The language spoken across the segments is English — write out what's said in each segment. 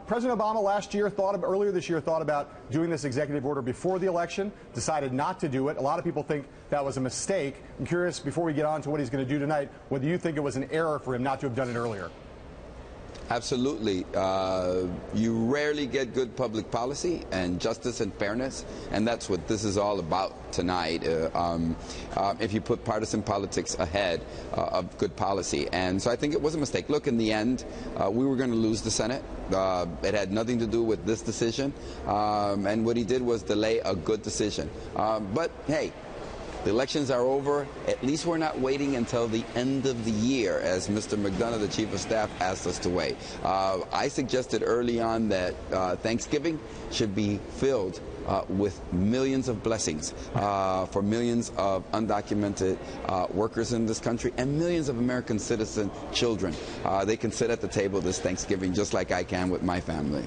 President Obama earlier this year thought about doing this executive order before the election, decided not to do it. A lot of people think that was a mistake. I'm curious, before we get on to what he's going to do tonight, whether you think it was an error for him not to have done it earlier. Absolutely. You rarely get good public policy and justice and fairness, and that's what this is all about tonight, if you put partisan politics ahead of good policy. And so I think it was a mistake. Look, in the end, we were going to lose the Senate. It had nothing to do with this decision, and what he did was delay a good decision. But hey, the elections are over. At least we're not waiting until the end of the year, as Mr. McDonough, the Chief of Staff, asked us to wait. I suggested early on that Thanksgiving should be filled with millions of blessings for millions of undocumented workers in this country and millions of American citizen children. They can sit at the table this Thanksgiving just like I can with my family.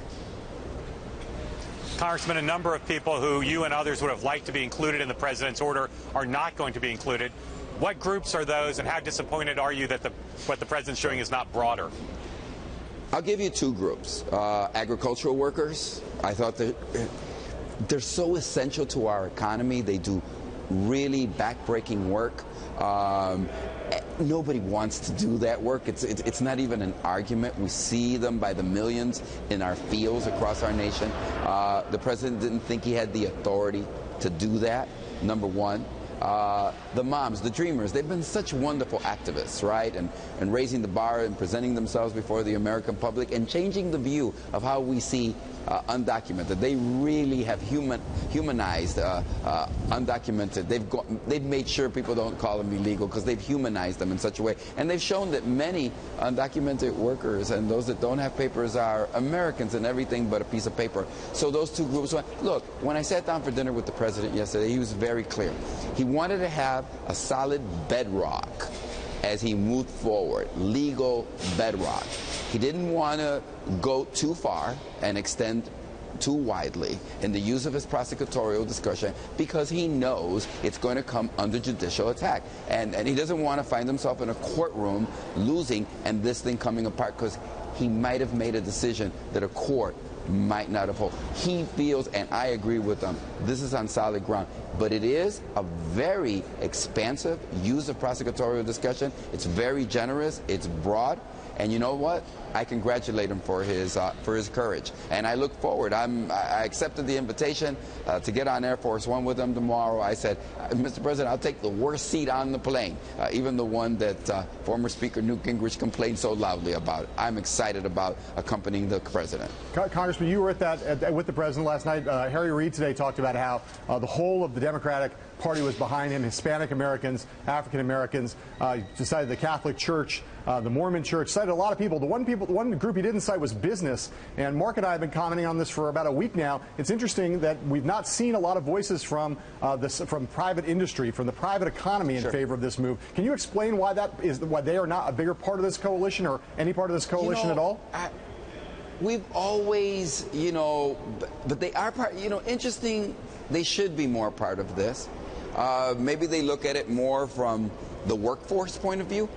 Congressman, a number of people who you and others would have liked to be included in the president's order are not going to be included. What groups are those, and how disappointed are you that what the president's doing is not broader? I'll give you two groups. Agricultural workers. I thought that they're so essential to our economy. They do really backbreaking work. Nobody wants to do that work. It's not even an argument. We see them by the millions in our fields across our nation. The president didn't think he had the authority to do that, number one. The moms, the dreamers, they've been such wonderful activists, right? And raising the bar and presenting themselves before the American public and changing the view of how we see undocumented. They really have humanized undocumented. They've made sure people don't call them illegal because they've humanized them in such a way. And they've shown that many undocumented workers and those that don't have papers are Americans and everything but a piece of paper. So those two groups, look, when I sat down for dinner with the president yesterday, he was very clear. He wanted to have a solid bedrock as he moved forward, legal bedrock. He didn't want to go too far and extend too widely in the use of his prosecutorial discretion because he knows it's going to come under judicial attack. And he doesn't want to find himself in a courtroom losing and this thing coming apart because he might have made a decision that a court might not uphold. He feels, and I agree with him, this is on solid ground. But it is a very expansive use of prosecutorial discretion. It's very generous. It's broad. And you know what? I congratulate him for his courage. And I look forward. I accepted the invitation to get on Air Force One with him tomorrow. I said, Mr. President, I'll take the worst seat on the plane, even the one that former Speaker Newt Gingrich complained so loudly about. I'm excited about accompanying the president. Congressman, you were with the president last night. Harry Reid today talked about how the whole of the Democratic Party was behind him. Hispanic Americans, African Americans, decided the Catholic Church, the Mormon Church, cited a lot of people. The one group he didn't cite was business. And Mark and I have been commenting on this for about a week now. It's interesting that we've not seen a lot of voices from private industry, from the private economy in favor of this move. Can you explain why why they are not a bigger part of this coalition or any part of this coalition at all? We've always, but they are part, interesting. They should be more part of this. Maybe they look at it more from the workforce point of view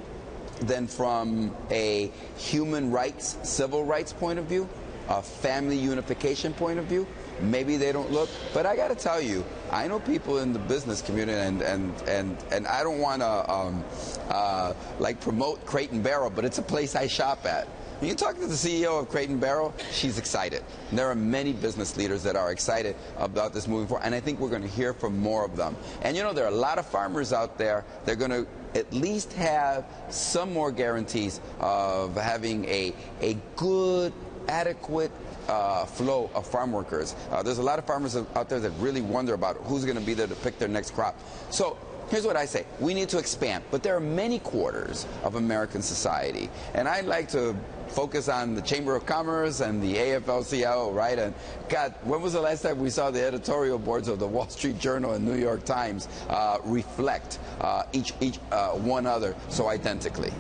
than from a human rights, civil rights point of view, a family unification point of view. Maybe they don't look, but I got to tell you, I know people in the business community, and I don't want to like promote Crate and Barrel, but it's a place I shop at. When you talk to the CEO of Crate and Barrel, she's excited. And there are many business leaders that are excited about this moving forward, and I think we're going to hear from more of them. And there are a lot of farmers out there. They're going to at least have some more guarantees of having a good, adequate flow of farm workers. There's a lot of farmers out there that really wonder about who's going to be there to pick their next crop. So here's what I say. We need to expand, but there are many quarters of American society, and I'd like to focus on the Chamber of Commerce and the AFL-CIO, right? And God, when was the last time we saw the editorial boards of the Wall Street Journal and New York Times reflect each one other so identically?